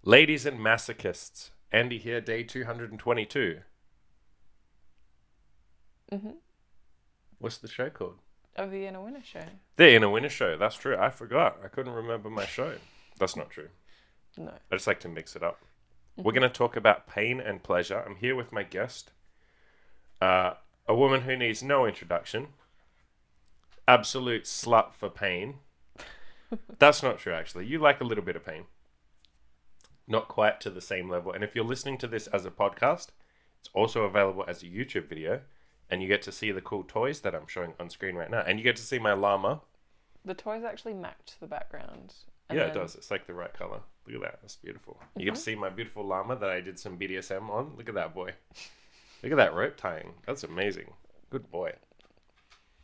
Ladies and masochists. Andy here, day 222. Mm-hmm. What's the show called? Of the Inner Winner Show. The Inner Winner Show. That's true. I forgot. I couldn't remember my show. That's not true. No. I just like to mix it up. We're going to talk about pain and pleasure. I'm here with my guest, a woman who needs no introduction. Absolute slut for pain. That's not true, actually. You like a little bit of pain. Not quite to the same level. And if you're listening to this as a podcast, it's also available as a YouTube video. And you get to see the cool toys that I'm showing on screen right now. And you get to see my llama. The toys actually match the background. Yeah, it does. It's like the right color. Look at that. That's beautiful. You get to see my beautiful llama that I did some BDSM on. Look at that boy. Look at that rope tying. That's amazing. Good boy.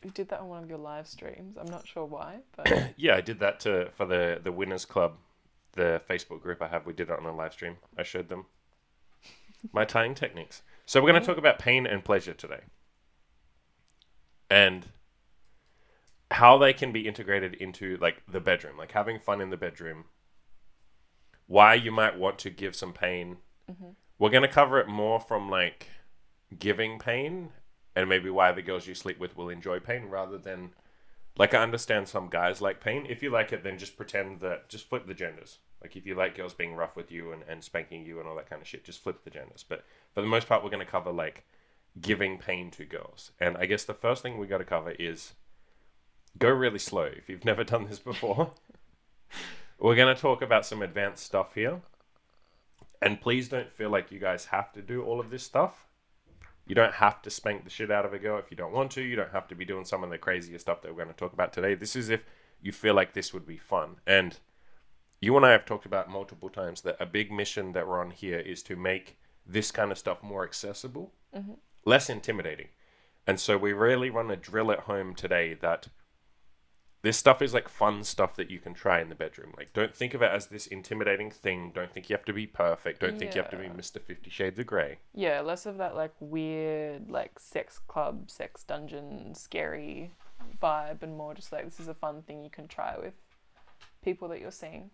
You did that on one of your live streams. I'm not sure why, but Yeah, I did that for the Winners Club, the Facebook group I have. We did it on a live stream. I showed them my tying techniques. So we're going to talk about pain and pleasure today. And how they can be integrated into like the bedroom, like having fun in the bedroom. Why you might want to give some pain. Mm-hmm. We're going to cover it more from like giving pain and maybe why the girls you sleep with will enjoy pain rather than like I understand some guys like pain. If you like it, then just pretend that, just flip the genders. Like if you like girls being rough with you and spanking you and all that kind of shit, just flip the genders. But for the most part, we're going to cover like giving pain to girls. And I guess the first thing we got to cover is go really slow. If you've never done this before, we're going to talk about some advanced stuff here. And please don't feel like you guys have to do all of this stuff. You don't have to spank the shit out of a girl if you don't want to. You don't have to be doing some of the craziest stuff that we're going to talk about today. This is if you feel like this would be fun. And you and I have talked about multiple times that a big mission that we're on here is to make this kind of stuff more accessible, less intimidating. And so we really want to drill it home today that this stuff is like fun stuff that you can try in the bedroom. Like, don't think of it as this intimidating thing. Don't think you have to be perfect. Don't think you have to be Mr. 50 Shades of Grey. yeah, less of that like weird like sex club, sex dungeon, scary vibe, and more just like this is a fun thing you can try with people that you're seeing.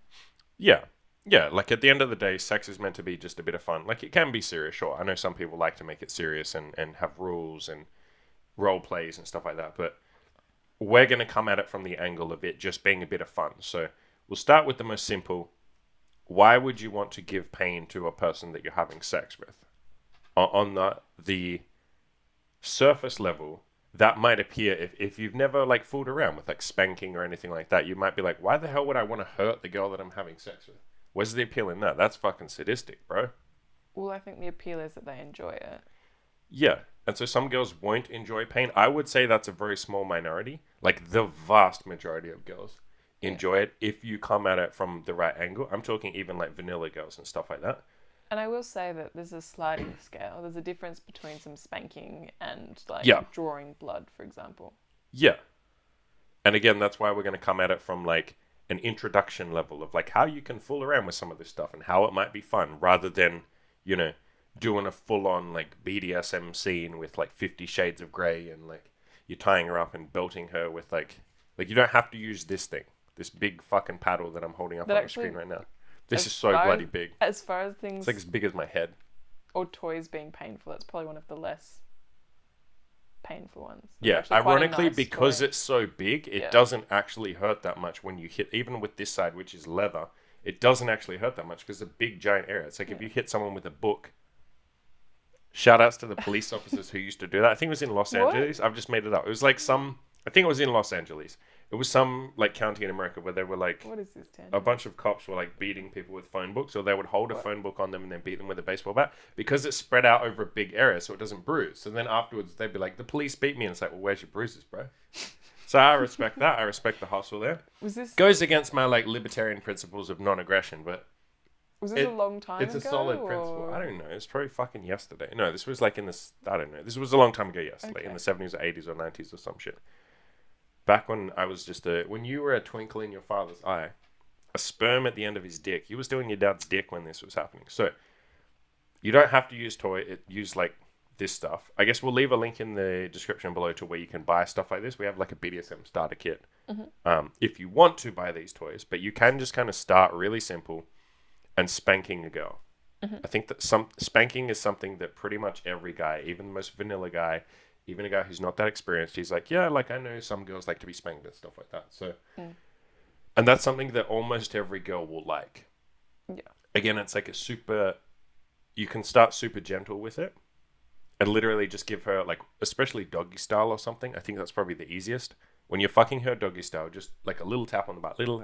Yeah. Yeah, like at the end of the day, sex is meant to be just a bit of fun. Like, it can be serious, sure. I know some people like to make it serious and have rules and role plays and stuff like that, but we're going to come at it from the angle of it just being a bit of fun. So we'll start with the most simple. Why would you want to give pain to a person that you're having sex with? On the surface level, that might appear, if you've never like fooled around with like spanking or anything like that, you might be like, why the hell would I want to hurt the girl that I'm having sex with? Where's the appeal in that? That's fucking sadistic, bro. Well, I think the appeal is that they enjoy it. Yeah. And so some girls won't enjoy pain. I would say that's a very small minority. Like the vast majority of girls enjoy it if you come at it from the right angle. I'm talking even like vanilla girls and stuff like that. And I will say that there's a sliding scale. There's a difference between some spanking and like drawing blood, for example. Yeah. And again, that's why we're going to come at it from like an introduction level of like how you can fool around with some of this stuff and how it might be fun rather than, you know, doing a full-on like BDSM scene with like 50 Shades of Grey and like you're tying her up and belting her with like you don't have to use this thing, this big fucking paddle that I'm holding up on the screen right now. This is so bloody big. As far as things, it's like as big as my head. Or toys being painful, that's probably one of the less painful ones. Yeah, ironically, because it's so big, it doesn't actually hurt that much when you hit, even with this side, which is leather, it doesn't actually hurt that much because it's a big giant area. It's like if you hit someone with a book. Shout outs to the police officers who used to do that. I think it was in Los Angeles. I've just made it up. It was like I think it was in Los Angeles. It was some like county in America where they were like, what is this, Tanner? A bunch of cops were like beating people with phone books, or they would hold a phone book on them and then beat them with a baseball bat because it's spread out over a big area so it doesn't bruise. So then afterwards they'd be like, the police beat me, and it's like, well, where's your bruises, bro? So I respect that. I respect the hustle there. Goes against my like libertarian principles of non-aggression, but was this a long time ago? It's a solid principle. I don't know. It's probably fucking yesterday. No, this was like I don't know. This was a long time ago, yes. Okay. Like in the 70s or 80s or 90s or some shit. Back when I was when you were a twinkle in your father's eye, a sperm at the end of his dick. You was doing your dad's dick when this was happening. So you don't have to use use like this stuff. I guess we'll leave a link in the description below to where you can buy stuff like this. We have like a BDSM starter kit. If you want to buy these toys, but you can just kind of start really simple. and spanking a girl. Mm-hmm. I think that some spanking is something that pretty much every guy, even the most vanilla guy, even a guy who's not that experienced, he's like, yeah, like I know some girls like to be spanked and stuff like that. So, and that's something that almost every girl will like. Yeah. Again, it's like a super. You can start super gentle with it, and literally just give her like, especially doggy style or something. I think that's probably the easiest. When you're fucking her doggy style, just like a little tap on the butt, little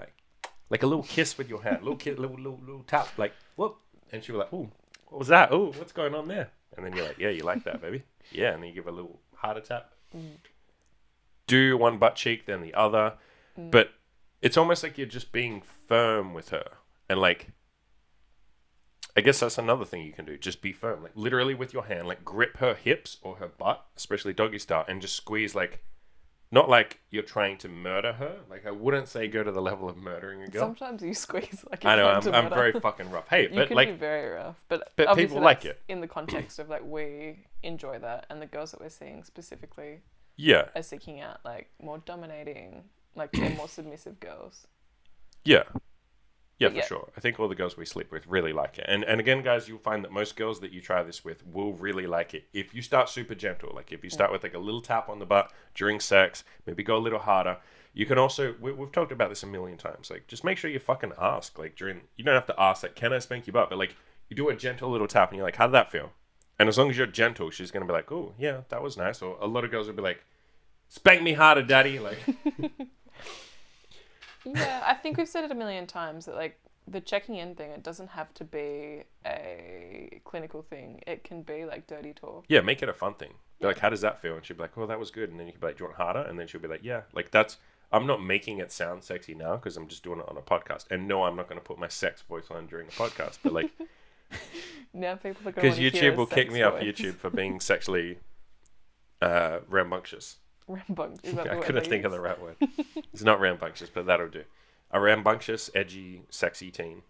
like a little kiss with your hand, little tap, like whoop, and she'll be like, "Oh, what was that? Oh, what's going on there?" And then you're like, "Yeah, you like that, baby? Yeah." And then you give a little harder tap. Do one butt cheek, then the other, but it's almost like you're just being firm with her, and like, I guess that's another thing you can do. Just be firm, like literally with your hand, like grip her hips or her butt, especially doggy style, and just squeeze like. Not like you're trying to murder her. Like, I wouldn't say go to the level of murdering a girl. Sometimes you squeeze like I know, I'm murder. very fucking rough. Hey, You but can like, be very rough, but people obviously like that's it. in the context of like we enjoy that, and the girls that we're seeing specifically yeah, are seeking out like more dominating, like they're more submissive girls. yeah, But for yeah. sure. I think all the girls we sleep with really like it. And again, guys, you'll find that most girls that you try this with will really like it. If you start super gentle, like if you start with like a little tap on the butt during sex, maybe go a little harder. You can also, we've talked about this a million times, like just make sure you fucking ask, like you don't have to ask, like, can I spank your butt? But like, you do a gentle little tap and you're like, how did that feel? And as long as you're gentle, she's going to be like, oh, yeah, that was nice. Or a lot of girls will be like, spank me harder, daddy. Like, Yeah, I think we've said it a million times that like the checking in thing, it doesn't have to be a clinical thing. It can be like dirty talk. yeah, make it a fun thing. They're like, how does that feel? And she'll be like, oh, that was good. And then you can be like, do you want harder? And then she'll be like, yeah. Like that's, I'm not making it sound sexy now because I'm just doing it on a podcast. And no, I'm not going to put my sex voice on during the podcast. But like, Now people are going because to hear YouTube will sex kick me off voice. YouTube for being sexually rambunctious. Rambunctious. Is that the I word couldn't they think of use? the right word. It's not rambunctious, but that'll do. A rambunctious, edgy, sexy teen.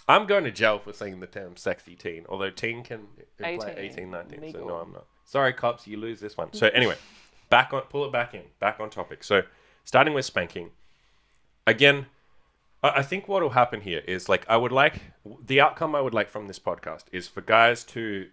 I'm going to jail for saying the term sexy teen, although teen can imply 18, 19. legal. So no, I'm not. Sorry, cops, you lose this one. So anyway, pull it back in, back on topic. So starting with spanking. Again, I think what will happen here is like the outcome I would like from this podcast is for guys to,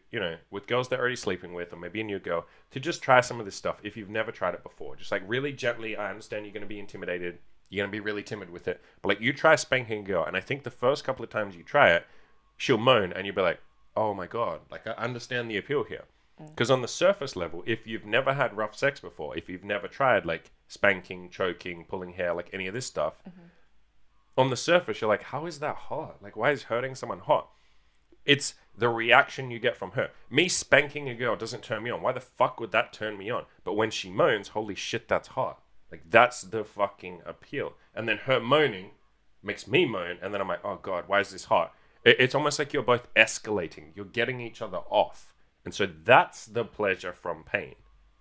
with girls they're already sleeping with, or maybe a new girl, to just try some of this stuff if you've never tried it before. Just like really gently, I understand you're going to be intimidated. You're going to be really timid with it. But like you try spanking a girl, and I think the first couple of times you try it, she'll moan, and you'll be like, oh my God, like I understand the appeal here. Because on the surface level, if you've never had rough sex before, if you've never tried like spanking, choking, pulling hair, like any of this stuff, on the surface, you're like, how is that hot? Like, why is hurting someone hot? It's the reaction you get from her. Me spanking a girl doesn't turn me on. Why the fuck would that turn me on? But when she moans, holy shit, that's hot. Like, that's the fucking appeal. And then her moaning makes me moan, and then I'm like, oh God, why is this hot? It's almost like you're both escalating. You're getting each other off. And so that's the pleasure from pain.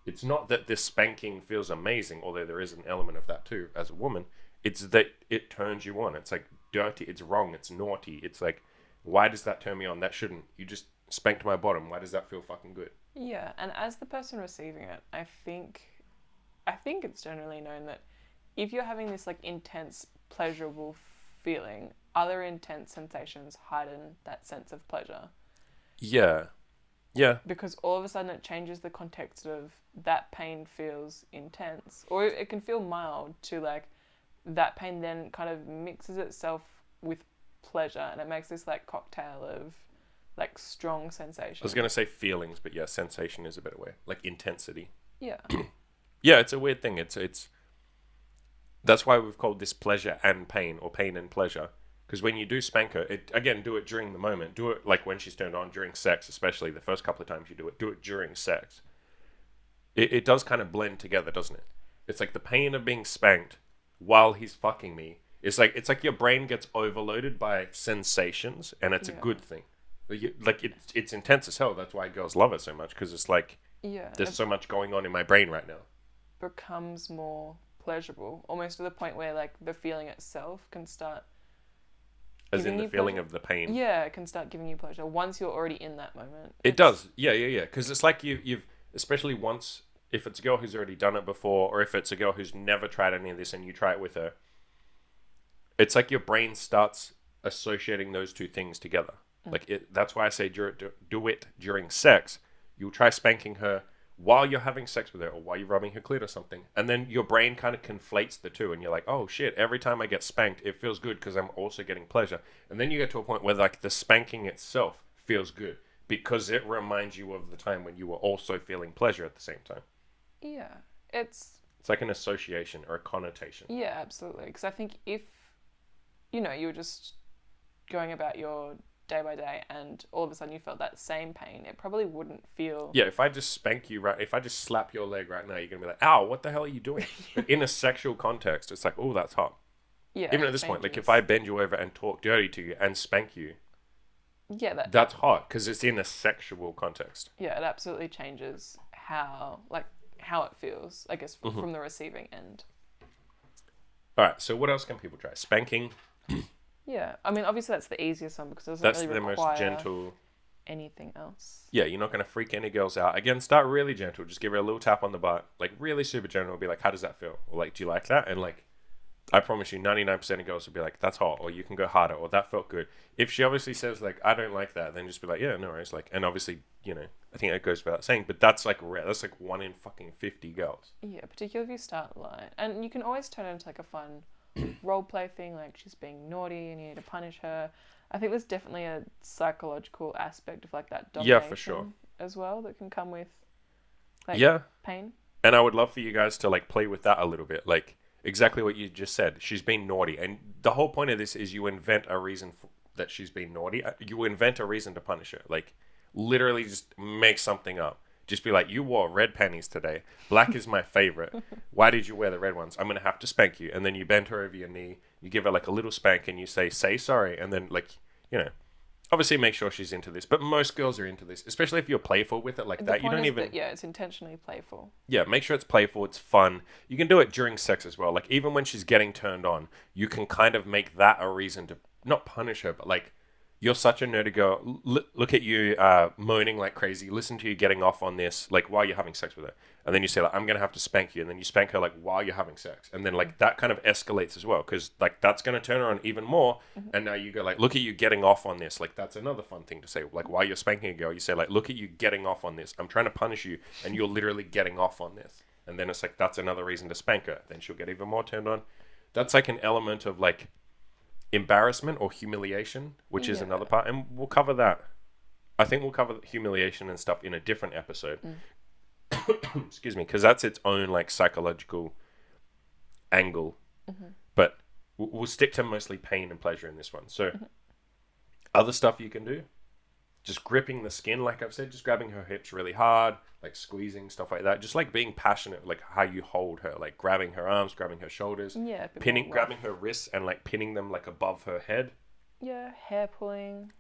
It's not that this spanking feels amazing, although there is an element of that too, as a woman. It's that it turns you on. It's like dirty. It's wrong. It's naughty. It's like, why does that turn me on? That shouldn't. You just spanked my bottom. Why does that feel fucking good? Yeah, and as the person receiving it, I think it's generally known that if you're having this like intense pleasurable feeling, other intense sensations heighten that sense of pleasure. Yeah. Yeah. Because all of a sudden it changes the context of that pain feels intense, or it can feel mild to like that pain then kind of mixes itself with pleasure, and it makes this like cocktail of like strong sensation. I was going to say feelings, but yeah, sensation is a better way. Like intensity. Yeah. Yeah, it's a weird thing. It's that's why we've called this pleasure and pain, or pain and pleasure. Because when you do spank her, do it during the moment. Do it like when she's turned on during sex, especially the first couple of times you do it during sex. It does kind of blend together, doesn't it? It's like the pain of being spanked while he's fucking me. It's like your brain gets overloaded by sensations, and it's a good thing. It's intense as hell. That's why girls love it so much, because it's like there's so much going on in my brain right now. Becomes more pleasurable, almost to the point where like the feeling itself can start. As in the feeling of the pain. Yeah, it can start giving you pleasure once you're already in that moment. It does. Yeah. Because it's like you've, especially once, if it's a girl who's already done it before, or if it's a girl who's never tried any of this and you try it with her, it's like your brain starts associating those two things together. That's why I say do it during sex. You'll try spanking her while you're having sex with her or while you're rubbing her clit or something. And then your brain kind of conflates the two and you're like, oh shit, every time I get spanked, it feels good because I'm also getting pleasure. And then you get to a point where like the spanking itself feels good because it reminds you of the time when you were also feeling pleasure at the same time. Yeah. It's like an association or a connotation. Yeah, absolutely. Because I think if, you were just going about your day by day and all of a sudden you felt that same pain, it probably wouldn't feel... Yeah, if I just spank you if I just slap your leg right now, you're going to be like, ow, what the hell are you doing? But in a sexual context, it's like, oh, that's hot. Yeah. Even at this point, like if I bend you over and talk dirty to you and spank you, yeah, that's hot because it's in a sexual context. Yeah, it absolutely changes how it feels, I guess, from the receiving end. All right, so what else can people try? Spanking. Yeah, I mean, obviously that's the easiest one because it doesn't That's really the require most gentle. anything else. Yeah, you're not going to freak any girls out. Again, start really gentle. Just give her a little tap on the butt. Like, really super gentle. Be like, how does that feel? Or like, do you like that? And like, I promise you, 99% of girls will be like, that's hot. Or you can go harder. Or that felt good. If she obviously says like, I don't like that, then just be like, yeah, no worries. Like, and obviously, I think that goes without saying. But that's like rare. That's like 1 in fucking 50 girls. Yeah, particularly if you start light. And you can always turn it into like a fun role play thing, like she's being naughty and you need to punish her. I think there's definitely a psychological aspect of like that domination, yeah, for sure, as well, that can come with like pain. And I would love for you guys to like play with that a little bit, like exactly what you just said. She's been naughty, and the whole point of this is you invent a reason that she's been naughty. You invent a reason to punish her, like literally just make something up. Just be like, you wore red panties today. Black is my favorite. Why did you wear the red ones? I'm going to have to spank you. And then you bend her over your knee. You give her like a little spank and you say sorry. And then like, obviously make sure she's into this. But most girls are into this, especially if you're playful with it like that. You don't even... yeah, it's intentionally playful. Yeah, make sure it's playful. It's fun. You can do it during sex as well. Like even when she's getting turned on, you can kind of make that a reason to not punish her, but like, you're such a nerdy girl. Look at you moaning like crazy. Listen to you getting off on this, like while you're having sex with her. And then you say, like, I'm going to have to spank you. And then you spank her like while you're having sex. And then like that kind of escalates as well. Because like that's going to turn her on even more. Mm-hmm. And now you go like, look at you getting off on this. Like that's another fun thing to say. Like while you're spanking a girl, you say like, look at you getting off on this. I'm trying to punish you. And you're literally getting off on this. And then it's like, that's another reason to spank her. Then she'll get even more turned on. That's like an element of like embarrassment or humiliation, which is another part, and we'll cover that. I think we'll cover humiliation and stuff in a different episode. Excuse me, because that's its own like psychological angle. But we'll stick to mostly pain and pleasure in this one. So other stuff you can do, just gripping the skin, like I've said, just grabbing her hips really hard, like squeezing, stuff like that. Just like being passionate, like how you hold her, like grabbing her arms, grabbing her shoulders, grabbing her wrists and like pinning them like above her head. Yeah, hair pulling.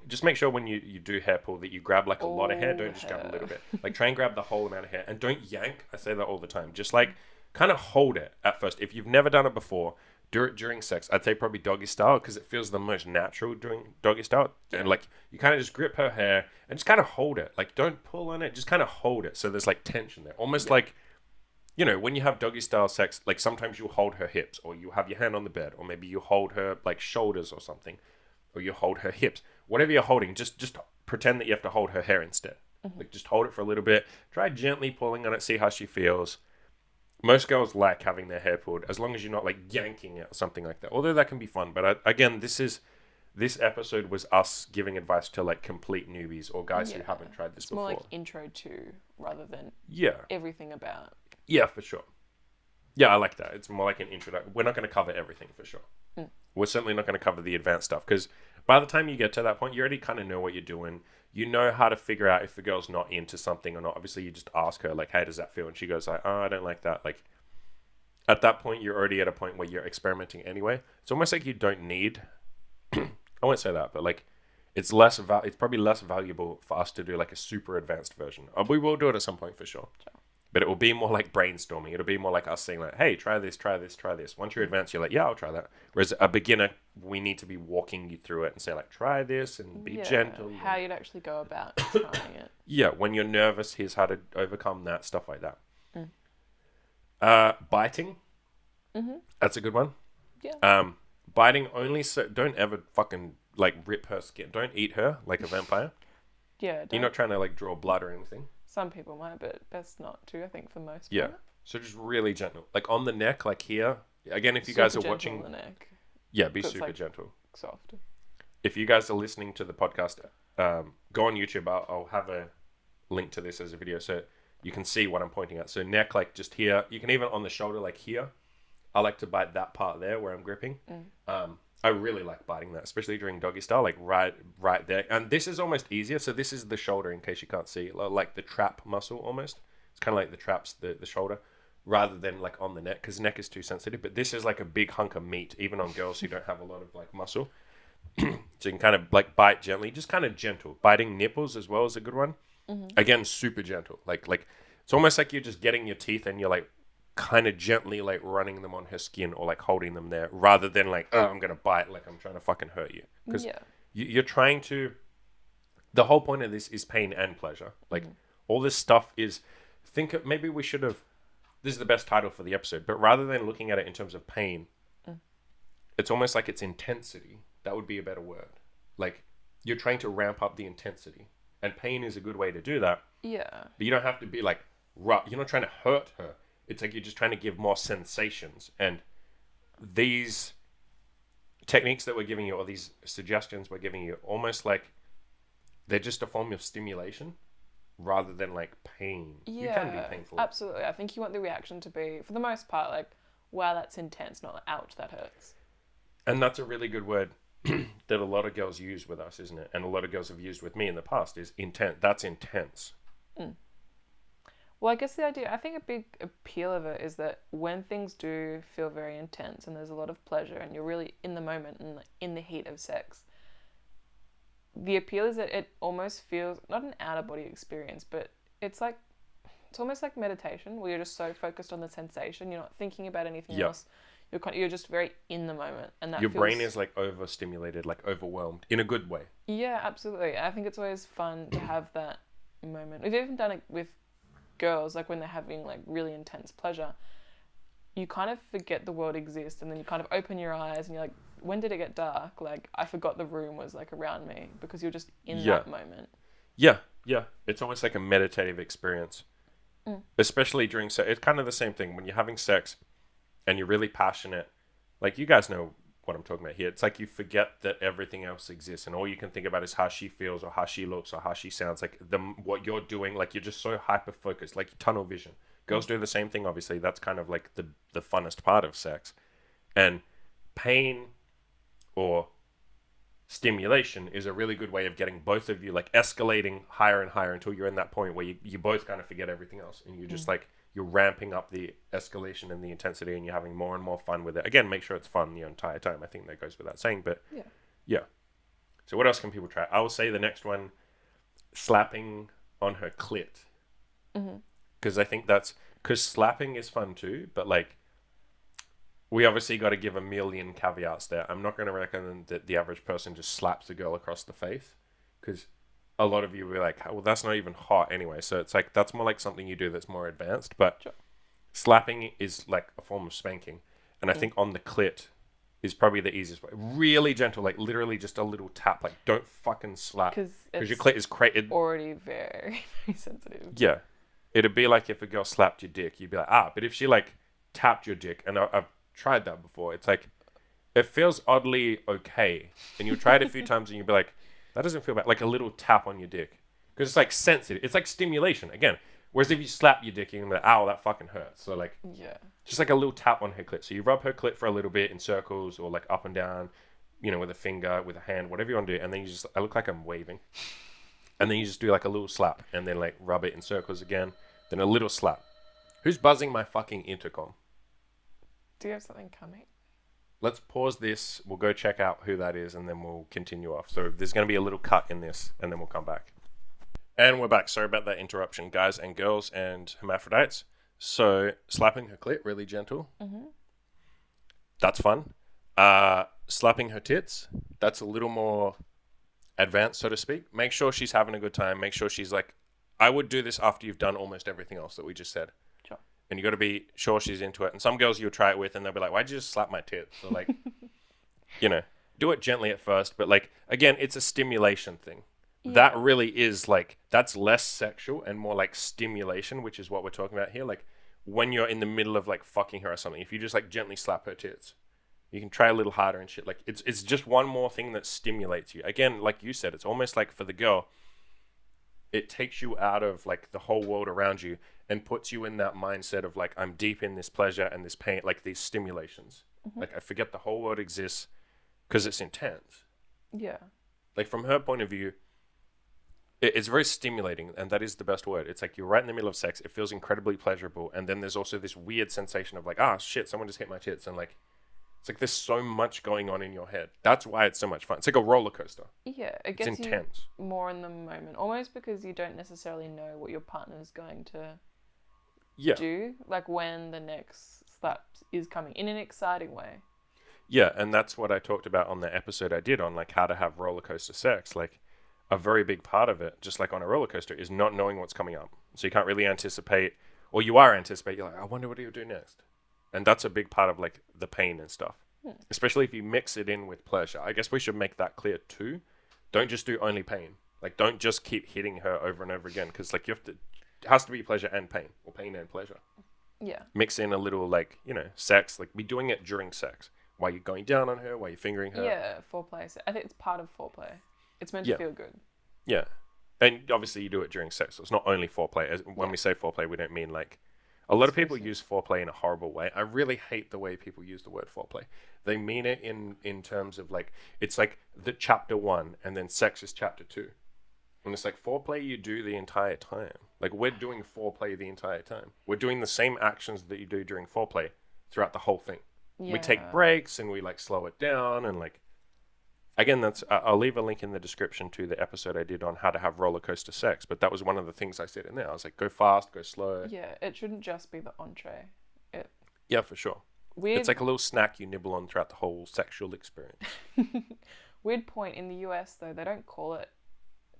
Just make sure when you do hair pull that you grab like a lot of hair. Don't just grab a little bit. Like try and grab the whole amount of hair and don't yank. I say that all the time. Just like kind of hold it at first. If you've never done it before, do it during sex. I'd say probably doggy style because it feels the most natural during doggy style. And like you kind of just grip her hair and just kind of hold it. Like don't pull on it, just kind of hold it. So there's like tension there. Almost like, when you have doggy style sex, like sometimes you'll hold her hips or you have your hand on the bed or maybe you hold her like shoulders or something or you hold her hips. Whatever you're holding, just pretend that you have to hold her hair instead. Like just hold it for a little bit. Try gently pulling on it, see how she feels. Most girls like having their hair pulled, as long as you're not like yanking it or something like that. Although that can be fun, but again, this episode was us giving advice to like complete newbies or guys who haven't tried this before. It's more like intro to rather than everything about. Yeah, for sure. Yeah, I like that. It's more like an introduction. We're not going to cover everything for sure. We're certainly not going to cover the advanced stuff because by the time you get to that point, you already kind of know what you're doing. You know how to figure out if the girl's not into something or not. Obviously, you just ask her, like, hey, does that feel? And she goes like, oh, I don't like that. Like, at that point, you're already at a point where you're experimenting anyway. It's almost like you don't need... I won't say that, but, like, it's probably less valuable for us to do, like, a super advanced version. We will do it at some point for sure. But it will be more like brainstorming. It'll be more like us saying, like, hey, try this, try this, try this. Once you're advanced, you're like, yeah, I'll try that. Whereas a beginner, we need to be walking you through it and say, like, try this and be gentle. How you'd actually go about trying it. Yeah, when you're nervous, here's how to overcome that, stuff like that. Biting. That's a good one. Yeah. biting only so don't ever fucking like rip her skin. Don't eat her like a vampire. Yeah. You're not trying to like draw blood or anything. Some people might, but best not to. I think for most. Yeah. Part. So just really gentle, like on the neck, like here. Again, if you guys are watching, on the neck. yeah, be So it's, super like, gentle. Soft. If you guys are listening to the podcast, go on YouTube. I'll have a link to this as a video so you can see what I'm pointing at. So neck, like just here. You can even on the shoulder, like here. I like to bite that part there where I'm gripping. I really like biting that, especially during doggy style, like right there. And this is almost easier. So this is the shoulder, in case you can't see, like the trap muscle almost. It's kind of like the traps, the shoulder, rather than like on the neck, because the neck is too sensitive. But this is like a big hunk of meat, even on girls who don't have a lot of like muscle. So you can kind of like bite gently, just kind of gentle. Biting nipples as well is a good one. Again, super gentle. Like it's almost like you're just getting your teeth and you're like kind of gently like running them on her skin or like holding them there, rather than like, oh, I'm gonna bite, like I'm trying to fucking hurt you, because you're trying to. The whole point of this is pain and pleasure. Like all this stuff is. Maybe we should have. This is the best title for the episode, but rather than looking at it in terms of pain, it's almost like it's intensity. That would be a better word. Like you're trying to ramp up the intensity, and pain is a good way to do that. Yeah. But you don't have to be like rough. You're not trying to hurt her. It's like you're just trying to give more sensations. And these techniques that we're giving you, or these suggestions we're giving you, almost like they're just a form of stimulation rather than like pain. Yeah, you can be painful. Absolutely. I think you want the reaction to be, for the most part, like, wow, that's intense, not like, ouch, that hurts. And that's a really good word that a lot of girls use with us, isn't it? And a lot of girls have used with me in the past is intense. That's intense. Well, I guess the idea, I think a big appeal of it is that when things do feel very intense and there's a lot of pleasure and you're really in the moment and in the heat of sex, the appeal is that it almost feels, not an out-of-body experience, but it's almost like meditation where you're just so focused on the sensation, you're not thinking about anything else. You're just very in the moment. And that your brain is like overstimulated, like overwhelmed in a good way. Yeah, absolutely. I think it's always fun to have that moment. We've even done it with girls, like when they're having like really intense pleasure, you kind of forget the world exists, and then you kind of open your eyes and you're like, when did it get dark? Like I forgot the room was like around me, because you're just in that moment. Yeah. It's almost like a meditative experience, especially during sex. It's kind of the same thing when you're having sex and you're really passionate. Like you guys know what I'm talking about here. It's like you forget that everything else exists, and all you can think about is how she feels or how she looks or how she sounds. Like what you're doing, like you're just so hyper focused, like tunnel vision. Girls do the same thing, obviously. That's kind of like the funnest part of sex. And pain or stimulation is a really good way of getting both of you like escalating higher and higher until you're in that point where you both kind of forget everything else, and you're just like, you're ramping up the escalation and the intensity, and you're having more and more fun with it. Again, make sure it's fun the entire time. I think that goes without saying, but yeah. So what else can people try? I will say the next one, slapping on her clit. Because I think because slapping is fun too, but like, we obviously got to give a million caveats there. I'm not going to recommend that the average person just slaps a girl across the face, because a lot of you will be like, well, that's not even hot anyway. So it's like, that's more like something you do that's more advanced. But slapping is like a form of spanking. And I think on the clit is probably the easiest way. Really gentle, like literally just a little tap. Like, don't fucking slap. Because your clit is already very, very sensitive. Yeah. It'd be like if a girl slapped your dick, you'd be like, ah. But if she like tapped your dick, and I've tried that before, it's like, it feels oddly okay. And you'll try it a few times and you'll be like, that doesn't feel bad. Like a little tap on your dick. Because it's like sensitive. It's like stimulation. Again, whereas if you slap your dick, you're going to be like, ow, that fucking hurts. So like, just like a little tap on her clit. So you rub her clit for a little bit in circles, or like up and down, you know, with a finger, with a hand, whatever you want to do. And then I look like I'm waving. And then you just do like a little slap, and then like rub it in circles again. Then a little slap. Who's buzzing my fucking intercom? Do you have something coming? Let's pause this. We'll go check out who that is, and then we'll continue off. So there's going to be a little cut in this, and then we'll come back. And we're back. Sorry about that interruption, guys and girls and hermaphrodites. So slapping her clit, really gentle. That's fun. Slapping her tits, that's a little more advanced, so to speak. Make sure she's having a good time. Make sure she's like, I would do this after you've done almost everything else that we just said. Sure. And you got to be sure she's into it. And some girls you'll try it with, and they'll be like, why'd you just slap my tits? So like, you know, do it gently at first, but like again, it's a stimulation thing. That Yeah. really is like that's less sexual and more like stimulation, which is what we're talking about here. Like when you're in the middle of like fucking her or something, if you just like gently slap her tits, you can try a little harder and shit. Like it's just one more thing that stimulates you. Again, like you said, it's almost like for the girl, it takes you out of like the whole world around you and puts you in that mindset of like I'm deep in this pleasure and this pain, like these stimulations. Like I forget the whole world exists because it's intense. Yeah. Like from her point of view, it's very stimulating, and that is the best word. It's like you're right in the middle of sex. It feels incredibly pleasurable, and then there's also this weird sensation of like, ah, shit, someone just hit my tits, and like it's like there's so much going on in your head. That's why it's so much fun. It's like a roller coaster. Yeah, it It's gets you intense. more in the moment, almost because you don't necessarily know what your partner's going to Yeah. do, like when the next slap is coming in an exciting way. Yeah, and that's what I talked about on the episode I did on like how to have roller coaster sex. Like a very big part of it, just like on a roller coaster, is not knowing what's coming up. So you can't really anticipate, or you are anticipating. You're like, I wonder what he'll do next, and that's a big part of like the pain and stuff. Especially if you mix it in with pleasure. I guess we should make that clear too. Don't just do only pain. Like don't just keep hitting her over and over again because like you have to. It has to be pleasure and pain, or pain and pleasure. Yeah. Mix in a little like sex. Like be doing it during sex. While you're going down on her, while you're fingering her. Yeah, foreplay. So I think it's part of foreplay. It's meant to feel good. Yeah. And obviously you do it during sex. So it's not only foreplay. When we say foreplay, we don't mean like... A lot of people use foreplay in a horrible way. I really hate the way people use the word foreplay. They mean it in terms of like... It's like the chapter 1 and then sex is chapter 2. And it's like foreplay you do the entire time. Like we're doing foreplay the entire time. We're doing the same actions that you do during foreplay throughout the whole thing. Yeah. We take breaks and we like slow it down and like again that's I'll leave a link in the description to the episode I did on how to have roller coaster sex, but that was one of the things I said in there. I was like go fast, go slow. Yeah, it shouldn't just be the entree. Yeah, for sure. Weird. It's like a little snack you nibble on throughout the whole sexual experience. Weird point, in the US though, they don't call it,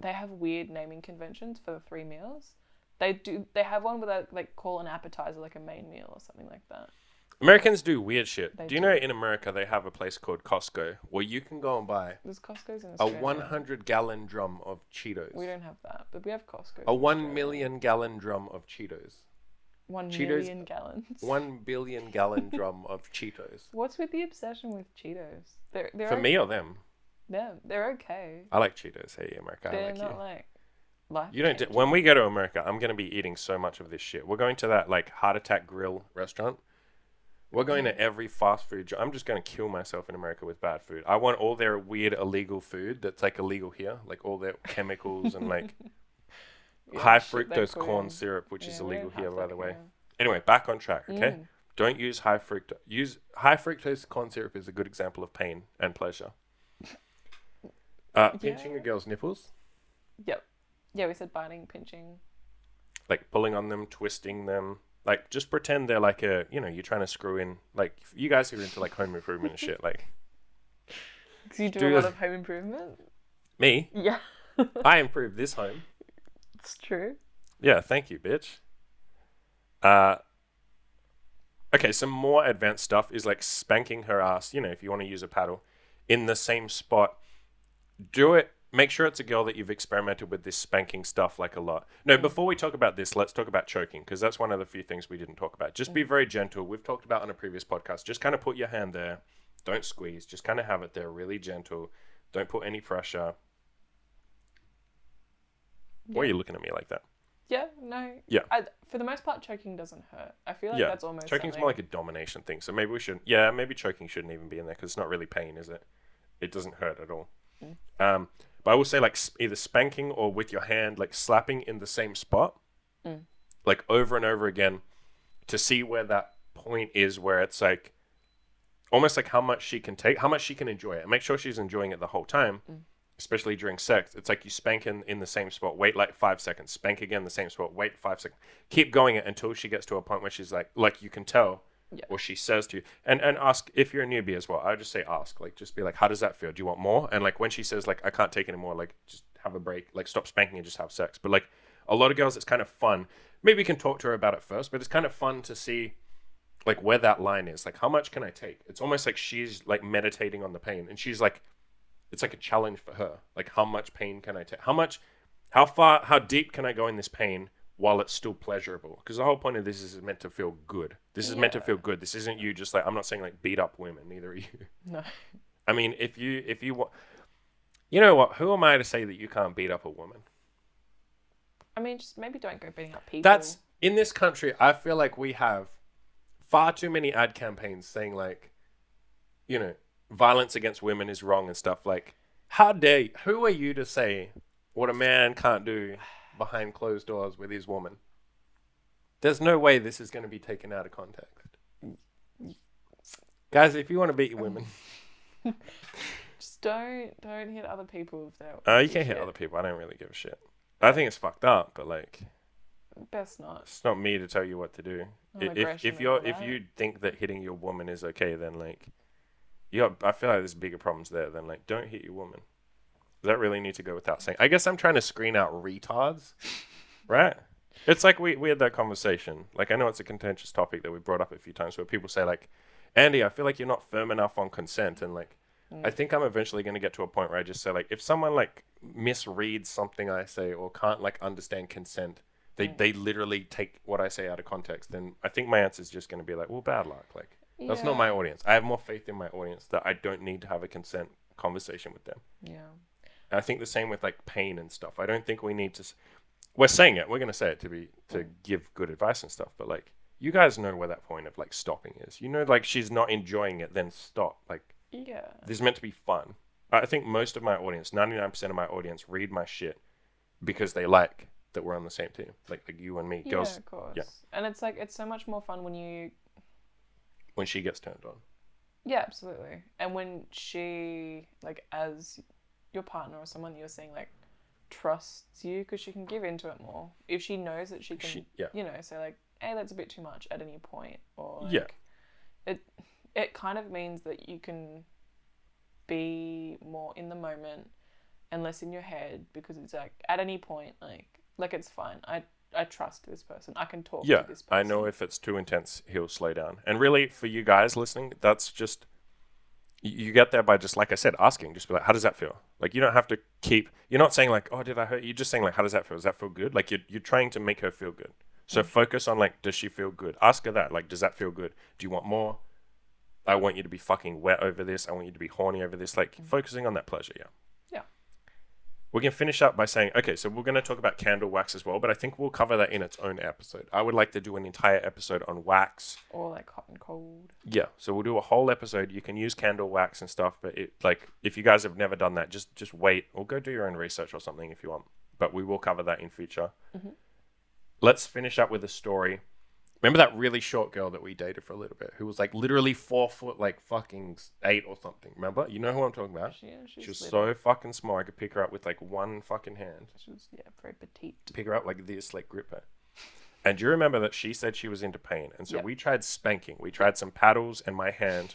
they have weird naming conventions for the 3 meals. They have one where they like call an appetizer like a main meal or something like that. Americans do weird shit. They Do you know in America they have a place called Costco where you can go and buy There's Costco's in a Australia. 100-gallon drum of Cheetos. We don't have that, but we have Costco. A 1 million gallon drum of Cheetos. 1 Cheetos- million gallons. 1 billion gallon drum of Cheetos. What's with the obsession with Cheetos? They're For me or them? they're okay. I like Cheetos. Hey, America, I They're like not you. like life. You don't. When we go to America, I'm going to be eating so much of this shit. We're going to that like Heart Attack Grill restaurant. We're going to every fast food. I'm just going to kill myself in America with bad food. I want all their weird illegal food that's like illegal here, like all their chemicals and like high shit they fructose put corn in. syrup, which is Yeah, we illegal don't here, have by that the way. here. Anyway, back on track. Okay, don't use high fructose. Use high fructose corn syrup is a good example of pain and pleasure. Pinching a girl's nipples, Yep. Yeah, we said biting, pinching. like pulling on them, twisting them. Like, just pretend they're like you're trying to screw in, like, you guys who are into, like, home improvement and shit, like... Because you do Do a lot you- of home improvement. Me? Yeah. I improved this home. It's true. Yeah, thank you, bitch. Okay, some more advanced stuff is, like, spanking her ass, if you want to use a paddle, in the same spot. Do it. Make sure it's a girl that you've experimented with this spanking stuff like a lot. No, before we talk about this, let's talk about choking, because that's one of the few things we didn't talk about. Just be very gentle. We've talked about on a previous podcast. Just kind of put your hand there. Don't squeeze. Just kind of have it there, really gentle. Don't put any pressure. Why are you looking at me like that? Yeah, no. Yeah. For the most part, choking doesn't hurt. I feel like Yeah, that's almost choking's something... more like a domination thing. So maybe we should. Yeah, maybe choking shouldn't even be in there because it's not really pain, is it? It doesn't hurt at all. But I will say like either spanking or with your hand, like slapping in the same spot, like over and over again, to see where that point is where it's like almost like how much she can take, how much she can enjoy it, and make sure she's enjoying it the whole time. Especially during sex, it's like you spank in the same spot, wait like 5 seconds, spank again the same spot, wait 5 seconds, keep going it until she gets to a point where she's like you can tell, or she says to you, and ask if you're a newbie as well. I would just say ask, like just be like, how does that feel? Do you want more? And like when she says like I can't take anymore, like just have a break, like stop spanking and just have sex. But like a lot of girls, it's kind of fun. Maybe we can talk to her about it first, but it's kind of fun to see like where that line is. Like, how much can I take? It's almost like she's like meditating on the pain, and she's like, it's like a challenge for her. Like, how much pain can I take? How deep can I go in this pain while it's still pleasurable? Because the whole point of this is meant to feel good. This is meant to feel good. This isn't you just like, I'm not saying like beat up women. Neither are you. No. I mean, if you you know what? Who am I to say that you can't beat up a woman? I mean, just maybe don't go beating up people. That's in this country. I feel like we have far too many ad campaigns saying like, you know, violence against women is wrong and stuff. Like, how dare you? Who are you to say what a man can't do behind closed doors with his woman? There's no way this is going to be taken out of context. Guys, if you want to beat your women, just don't hit other people if they're. you can hit other people. I don't really give a shit. I think it's fucked up, but like, best not. it's not me to tell you what to do. If you think that hitting your woman is okay, then like, I feel like there's bigger problems there. Then like, don't hit your woman. Does that really need to go without saying? I guess I'm trying to screen out retards, right? It's like we had that conversation. Like, I know it's a contentious topic that we brought up a few times where people say like, Andy, I feel like you're not firm enough on consent, and like, I think I'm eventually going to get to a point where I just say like, if someone like misreads something I say or can't like understand consent, they literally take what I say out of context, then I think my answer is just going to be like, well, bad luck. Like, that's not my audience. I have more faith in my audience that I don't need to have a consent conversation with them. Yeah. And I think the same with like pain and stuff. I don't think we need to. We're saying it. We're going to say it to give good advice and stuff. But like, you guys know where that point of like stopping is. You know, like she's not enjoying it, then stop. Like, yeah, this is meant to be fun. I think most of my audience, 99% of my audience, read my shit because they like that we're on the same team. Like you and me, girls. Yeah, of course. Yeah. And it's like, it's so much more fun when she gets turned on. Yeah, absolutely. And when she, like, as your partner or someone you're seeing, like, trusts you, because she can give into it more. If she knows that she can, you know, say like, hey, that's a bit too much at any point, or like, it kind of means that you can be more in the moment and less in your head, because it's like at any point, like it's fine. I trust this person. I can talk to this person. I know if it's too intense, he'll slow down. And really, for you guys listening, that's just, you get there by just, like I said, asking. Just be like, how does that feel? Like, you don't have to you're not saying like, oh, did I hurt you? You're just saying like, how does that feel? Does that feel good? Like, you're trying to make her feel good. So focus on like, does she feel good? Ask her that. Like, does that feel good? Do you want more? I want you to be fucking wet over this. I want you to be horny over this. Like, focusing on that pleasure, Yeah. We can finish up by saying, okay, so we're going to talk about candle wax as well, but I think we'll cover that in its own episode. I would like to do an entire episode on wax. Or like hot and cold. Yeah, so we'll do a whole episode. You can use candle wax and stuff, but if you guys have never done that, just wait or go do your own research or something if you want. But we will cover that in future. Mm-hmm. Let's finish up with a story. Remember that really short girl that we dated for a little bit, who was like literally 4 foot, like fucking 8 or something? Remember? You know who I'm talking about? She was so fucking small. I could pick her up with like one fucking hand. She was, very petite. Pick her up like this, like grip her. And do you remember that she said she was into pain? And so we tried spanking. We tried some paddles and my hand.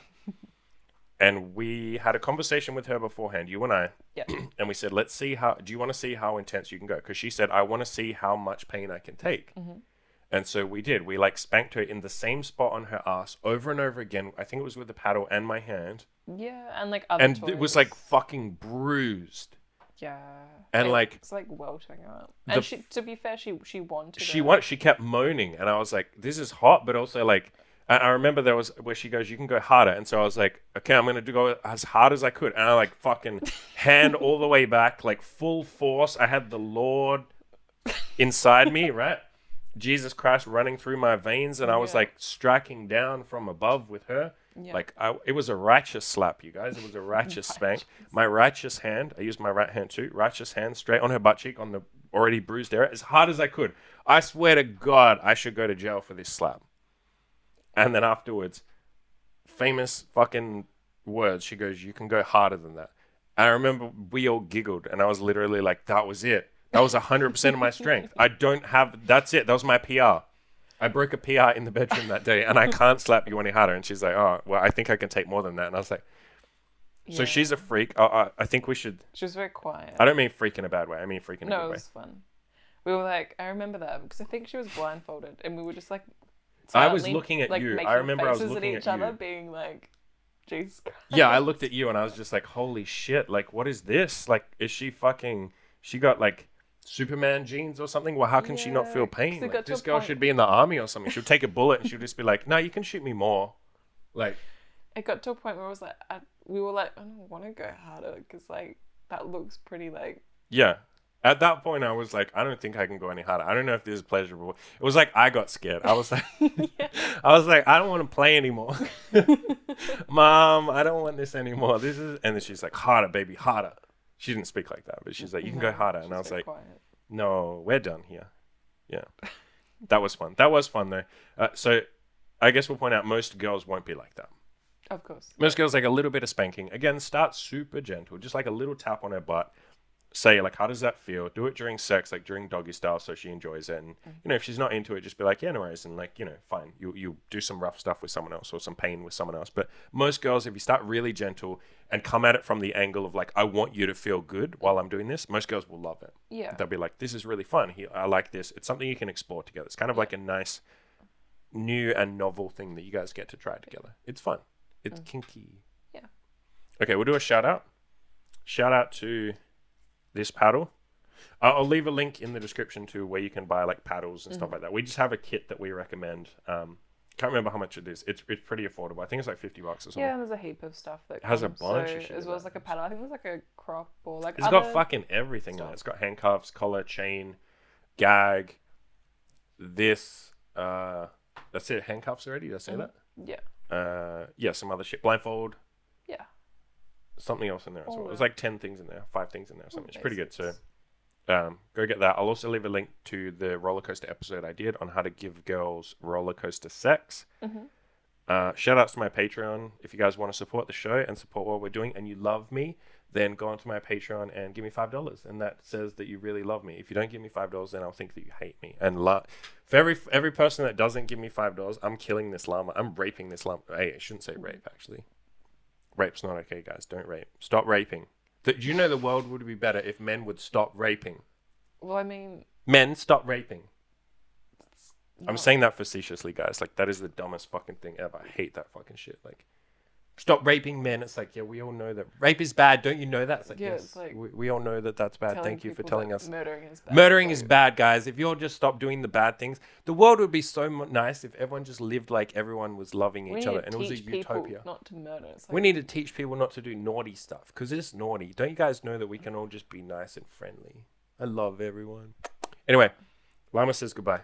And we had a conversation with her beforehand, you and I. Yeah. And we said, do you want to see how intense you can go? Because she said, I want to see how much pain I can take. Mm-hmm. And so we did. We like spanked her in the same spot on her ass over and over again. I think it was with the paddle and my hand. Yeah, and like other toys. It was like fucking bruised. Yeah. And like it's like weltering up. And she, to be fair, she wanted. She kept moaning, and I was like, "This is hot," but also like, I remember there was where she goes, "You can go harder," and so I was like, "Okay, I'm gonna go as hard as I could," and I like fucking hand all the way back, like full force. I had the Lord inside me, right? Jesus Christ running through my veins, and I was like striking down from above with her. Yeah. Like it was a righteous slap, you guys. It was a righteous spank. My righteous hand, I used my right hand too. Righteous hand straight on her butt cheek on the already bruised area, as hard as I could. I swear to God, I should go to jail for this slap. And then afterwards, famous fucking words. She goes, "You can go harder than that." And I remember we all giggled, and I was literally like, "That was it. That was 100% of my strength. That's it. That was my PR. I broke a PR in the bedroom that day, and I can't slap you any harder." And she's like, "Oh, well, I think I can take more than that." And I was like, so she's a freak. I think we should. She was very quiet. I don't mean freak in a bad way. I mean freak in a good way. No, it was fun. We were like, I remember that because I think she was blindfolded, and we were just like I was silently, looking at like, you. making I remember I was faces looking at each at other, you. being like, "Jeez." Yeah, I looked at you and I was just like, holy shit, like, what is this? Like, is she fucking, she got like Superman genes or something? Well, how can she not feel 'cause pain? it Like, got to a this girl point- should be in the army or something. She'll take a bullet and she'll just be like, no, you can shoot me more. Like, It got to a point where I was like, we were like, I don't want to go harder because like that looks pretty like. yeah. At that point, I was like, I don't think I can go any harder. I don't know if this is pleasurable. It was like I got scared. I was like, I was like, I don't want to play anymore. Mom, I don't want this anymore. This is, and then she's like, harder, baby, harder. She didn't speak like that, but she's like, you can go harder. And I was like, quiet. no, we're done here. Yeah, that was fun. That was fun though. So I guess we'll point out most girls won't be like that. Of course. Most girls like a little bit of spanking. Again, start super gentle, just like a little tap on her butt. Say like, how does that feel? Do it during sex, like during doggy style, so she enjoys it. And you know, if she's not into it, just be like, yeah, no worries, and like, you know, fine. You do some rough stuff with someone else or some pain with someone else. But most girls, if you start really gentle and come at it from the angle of like, I want you to feel good while I'm doing this, most girls will love it. Yeah. They'll be like, this is really fun. I like this. It's something you can explore together. It's kind of like a nice, new and novel thing that you guys get to try together. It's fun. It's kinky. Yeah. Okay, we'll do a shout out. Shout out to this paddle. I'll leave a link in the description to where you can buy like paddles and stuff like that. We just have a kit that we recommend. Can't remember how much it is. It's pretty affordable. I think it's like $50 or something. Yeah, and there's a heap of stuff that has a comes, bunch so, of shit as in well as it. like a paddle. I think there's like a crop or like. It's got fucking everything in it. It's got handcuffs, collar, chain, gag. This. That's it. Handcuffs already. Did I say that? Yeah. Yeah. Some other shit. Blindfold. Yeah. Something else in there as well. All There's right. like 10 things in there, 5 things in there or something. It's pretty good. So Basics. go get that. I'll also leave a link to the roller coaster episode I did on how to give girls roller coaster sex. Shout outs to my Patreon. If you guys want to support the show and support what we're doing and you love me, then go onto my Patreon and give me $5. And that says that you really love me. If you don't give me $5, then I'll think that you hate me. And for every person that doesn't give me $5, I'm killing this llama. I'm raping this llama. Hey, I shouldn't say rape, actually. Rape's not okay, guys. Don't rape. Stop raping. Do you know the world would be better if men would stop raping? Well, I mean. Men, stop raping. I'm no. saying that facetiously, guys. Like, that is the dumbest fucking thing ever. I hate that fucking shit. Like, stop raping men. It's like, yeah, we all know that rape is bad. Don't you know that? It's like, Yeah, yes, it's like we all know that that's bad. Thank you for people telling that us. Murdering is bad. Murdering is bad, guys. If you all just stop doing the bad things, the world would be so nice if everyone just lived like everyone was loving each other and it was a utopia. Not to murder. It's like, We need to teach people not to do naughty stuff because it's naughty. Don't you guys know that we can all just be nice and friendly? I love everyone. Anyway, Llama says goodbye.